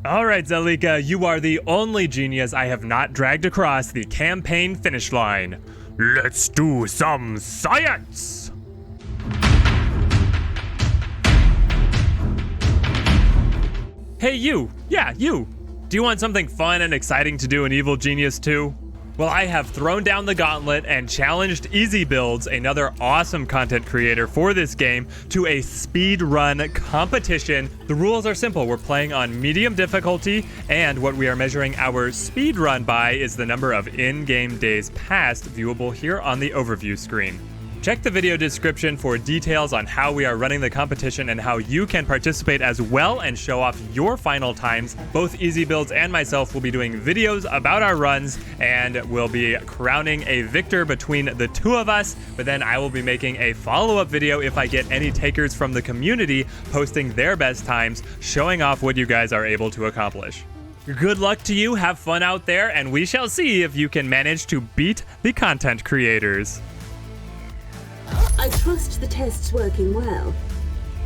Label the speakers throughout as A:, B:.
A: Alright, Zalika, you are the only genius I have not dragged across the campaign finish line. Let's do some science! Hey you! Yeah, you! Do you want something fun and exciting to do in Evil Genius 2? Well, I have thrown down the gauntlet and challenged Easy Builds, another awesome content creator for this game, to a speedrun competition. The rules are simple. We're playing on medium difficulty, and what we are measuring our speedrun by is the number of in-game days passed, viewable here on the overview screen. Check the video description for details on how we are running the competition and how you can participate as well and show off your final times. Both Easy Builds and myself will be doing videos about our runs, and we'll be crowning a victor between the two of us, but then I will be making a follow-up video if I get any takers from the community posting their best times, showing off what you guys are able to accomplish. Good luck to you, have fun out there, and we shall see if you can manage to beat the content creators.
B: I trust the test's working well.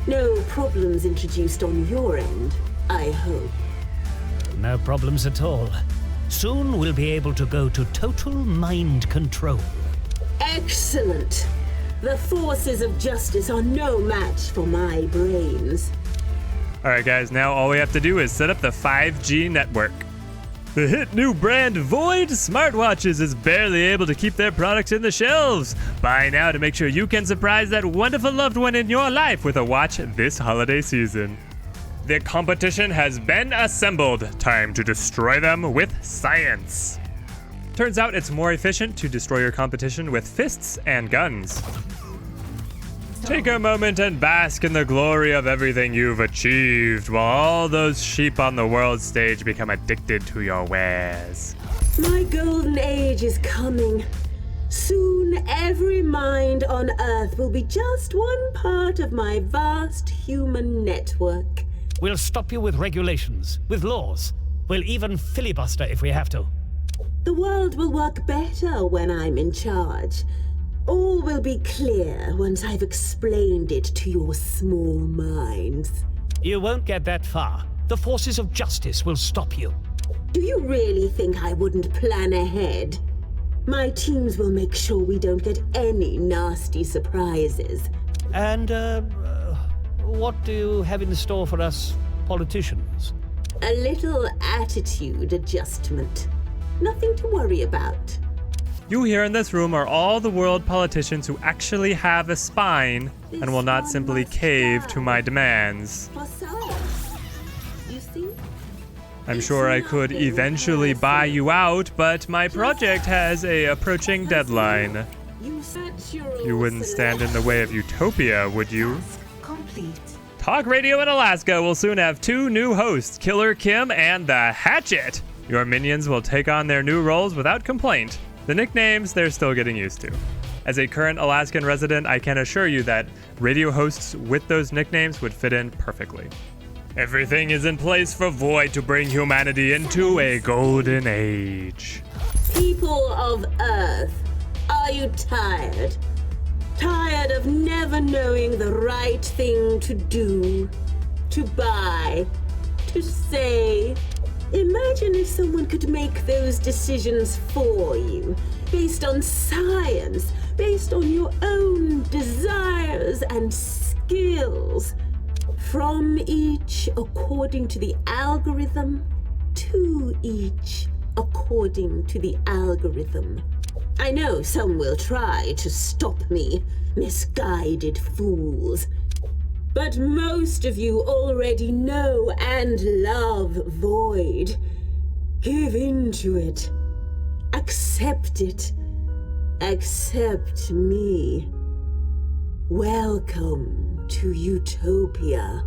B: No problems introduced on your end, I hope.
C: No problems at all. Soon we'll be able to go to total mind control.
B: Excellent! The forces of justice are no match for my brains.
A: Alright guys, now all we have to do is set up the 5G network. The hit new brand Void Smartwatches is barely able to keep their products in the shelves. Buy now to make sure you can surprise that wonderful loved one in your life with a watch this holiday season. The competition has been assembled. Time to destroy them with science. Turns out it's more efficient to destroy your competition with fists and guns. Take a moment and bask in the glory of everything you've achieved, while all those sheep on the world stage become addicted to your wares.
B: My golden age is coming. Soon every mind on Earth will be just one part of my vast human network.
C: We'll stop you with regulations, with laws. We'll even filibuster if we have to.
B: The world will work better when I'm in charge. All will be clear once I've explained it to your small minds.
C: You won't get that far. The forces of justice will stop you.
B: Do you really think I wouldn't plan ahead? My teams will make sure we don't get any nasty surprises.
C: And, what do you have in store for us politicians?
B: A little attitude adjustment. Nothing to worry about.
A: You here in this room are all the world politicians who actually have a spine and will not simply cave to my demands.
B: You see?
A: I'm sure I could eventually buy you out, but my project has a approaching deadline. You wouldn't stand in the way of Utopia, would you?
B: Complete.
A: Talk Radio in Alaska will soon have 2 new hosts, Killer Kim and the Hatchet. Your minions will take on their new roles without complaint. The nicknames they're still getting used to. As a current Alaskan resident, I can assure you that radio hosts with those nicknames would fit in perfectly. Everything is in place for Void to bring humanity into a golden age.
B: People of Earth, are you tired? Tired of never knowing the right thing to do, to buy, to say? Imagine if someone could make those decisions for you, based on science, based on your own desires and skills. From each according to the algorithm, to each according to the algorithm. I know some will try to stop me, misguided fools. But most of you already know and love Void. Give in to it. Accept it. Accept me. Welcome to Utopia.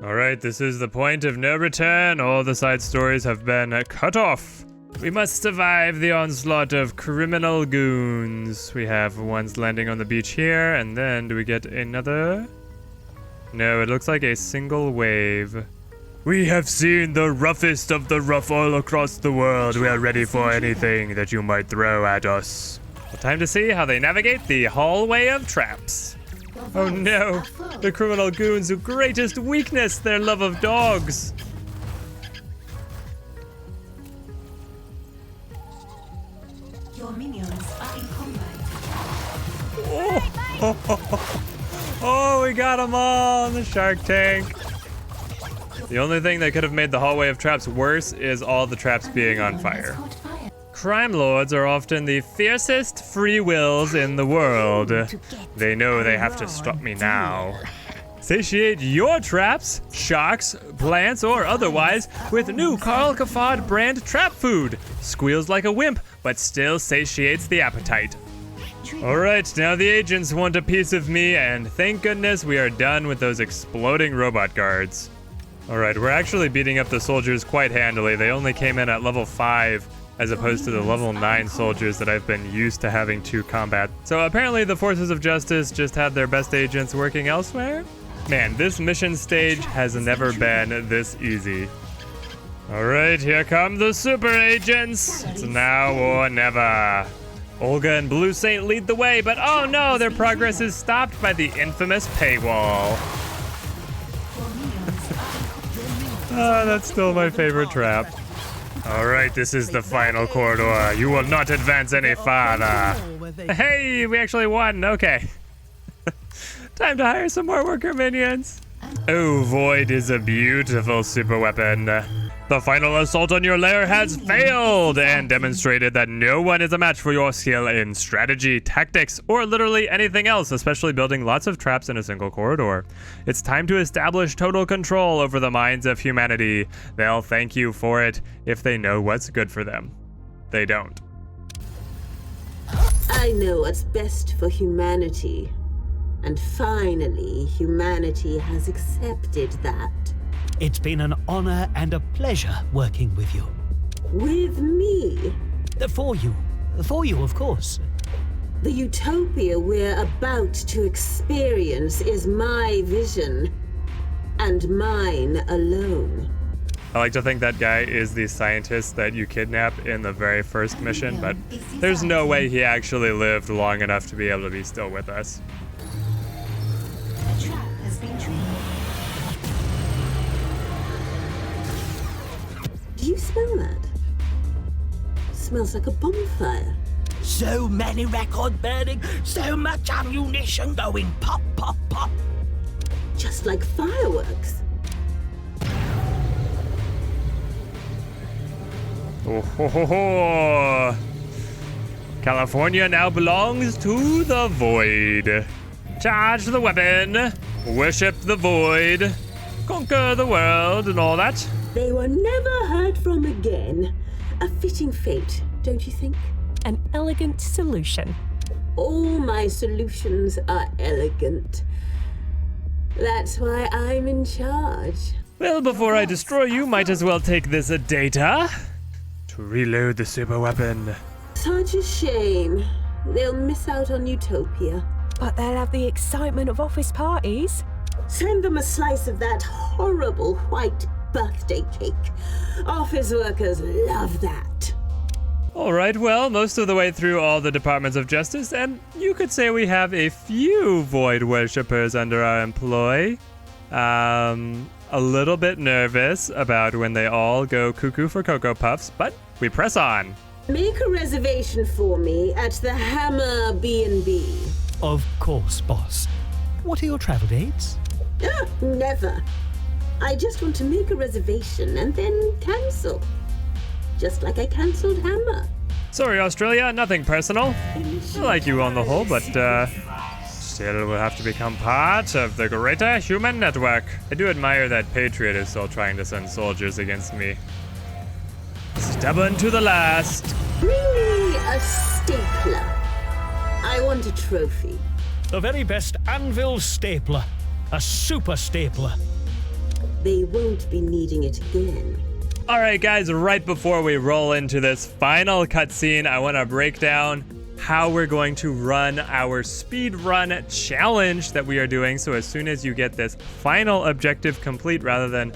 A: Alright, this is the point of no return. All the side stories have been cut off. We must survive the onslaught of criminal goons. We have ones landing on the beach here, and then do we get another? No, it looks like a single wave. We have seen the roughest of the rough all across the world. We are ready for anything that you might throw at us. Well, time to see how they navigate the hallway of traps. Oh no, the criminal goons' greatest weakness, their love of dogs.
D: Your minions are in combat.
A: Oh, we got them all in the shark tank. The only thing that could have made the hallway of traps worse is all the traps being on fire. Crime lords are often the fiercest free wills in the world. They know they have to stop me now. Satiate your traps, sharks, plants, or otherwise with new Carl Cafard brand trap food. Squeals like a wimp, but still satiates the appetite. Alright, now the agents want a piece of me, and thank goodness we are done with those exploding robot guards. Alright, we're actually beating up the soldiers quite handily. They only came in at level 5, as opposed to the level 9 soldiers that I've been used to having to combat. So apparently the forces of justice just had their best agents working elsewhere? Man, this mission stage has never been this easy. Alright, here come the super agents. It's now or never. Olga and Blue Saint lead the way, but oh no, their progress is stopped by the infamous paywall. That's still my favorite trap. Alright, this is the final corridor. You will not advance any farther. Hey, we actually won. Okay. Time to hire some more worker minions. Oh, Void is a beautiful super weapon. The final assault on your lair has failed and demonstrated that no one is a match for your skill in strategy, tactics, or literally anything else, especially building lots of traps in a single corridor. It's time to establish total control over the minds of humanity. They'll thank you for it if they know what's good for them. They don't.
B: I know what's best for humanity. And finally, humanity has accepted that.
C: It's been an honor and a pleasure working with you.
B: With me?
C: For you, of course.
B: The utopia we're about to experience is my vision. And mine alone.
A: I like to think that guy is the scientist that you kidnap in the very first mission, but there's no way he actually lived long enough to be able to be still with us.
D: A trap has been triggered.
B: Do you smell that? Smells like a bonfire.
C: So many records burning, so much ammunition going pop, pop, pop.
B: Just like fireworks.
A: Oh ho ho ho! California now belongs to the Void. Charge the weapon, worship the Void, conquer the world and all that.
B: They were never heard from again. A fitting fate, don't you think?
E: An elegant solution.
B: All my solutions are elegant. That's why I'm in charge.
A: Well, before I destroy you, might as well take this data to reload the super weapon.
B: Such a shame. They'll miss out on Utopia.
E: But they'll have the excitement of office parties.
B: Send them a slice of that horrible white birthday cake. Office workers love that.
A: All right, well, most of the way through all the departments of justice, and you could say we have a few Void worshippers under our employ. A little bit nervous about when they all go cuckoo for Cocoa Puffs, but we press on.
B: Make a reservation for me at the Hammer B&B.
C: Of course, boss. What are your travel dates?
B: Never. I just want to make a reservation and then cancel. Just like I cancelled Hammer.
A: Sorry, Australia, nothing personal. I like you on the whole, but still will have to become part of the greater human network. I do admire that Patriot is still trying to send soldiers against me. Stubborn to the last.
B: Bring me a stapler. I want a trophy.
C: The very best anvil stapler. A super stapler.
B: They won't be needing it again.
A: All right, guys, right before we roll into this final cutscene, I want to break down how we're going to run our speedrun challenge that we are doing. So as soon as you get this final objective complete, rather than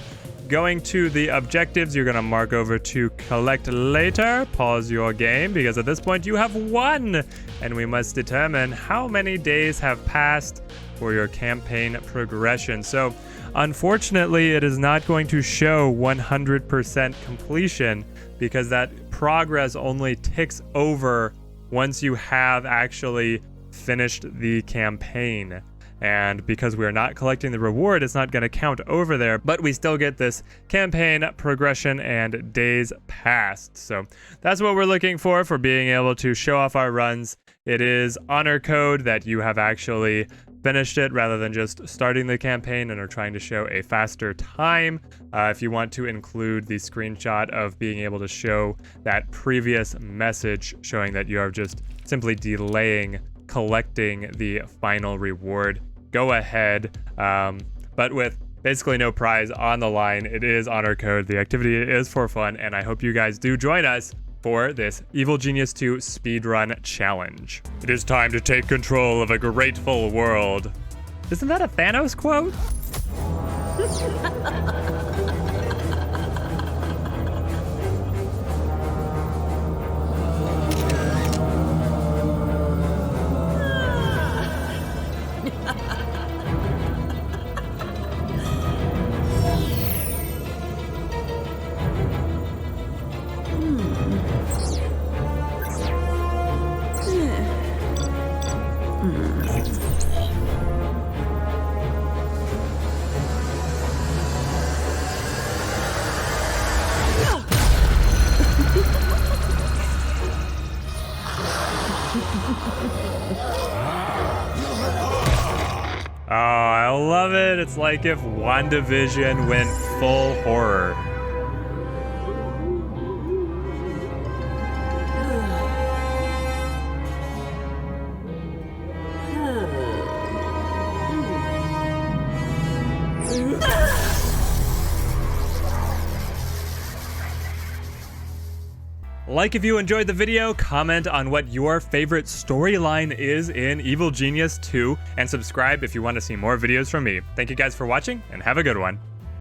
A: going to the objectives, you're going to mark over to collect later, pause your game, because at this point you have won, and we must determine how many days have passed for your campaign progression. So unfortunately, it is not going to show 100% completion because that progress only ticks over once you have actually finished the campaign. And because we're not collecting the reward, it's not going to count over there, but we still get this campaign progression and days passed. So that's what we're looking for being able to show off our runs. It is honor code that you have actually finished it rather than just starting the campaign and are trying to show a faster time. If you want to include the screenshot of being able to show that previous message showing that you are just simply delaying collecting the final reward, go ahead. But with basically no prize on the line, it is honor code. The activity is for fun, and I hope you guys do join us for this Evil Genius 2 speedrun challenge. It is time to take control of a grateful world. Isn't that a Thanos quote? Oh, I love it. It's like if WandaVision went full horror. Like if you enjoyed the video, comment on what your favorite storyline is in Evil Genius 2, and subscribe if you want to see more videos from me. Thank you guys for watching, and have a good one.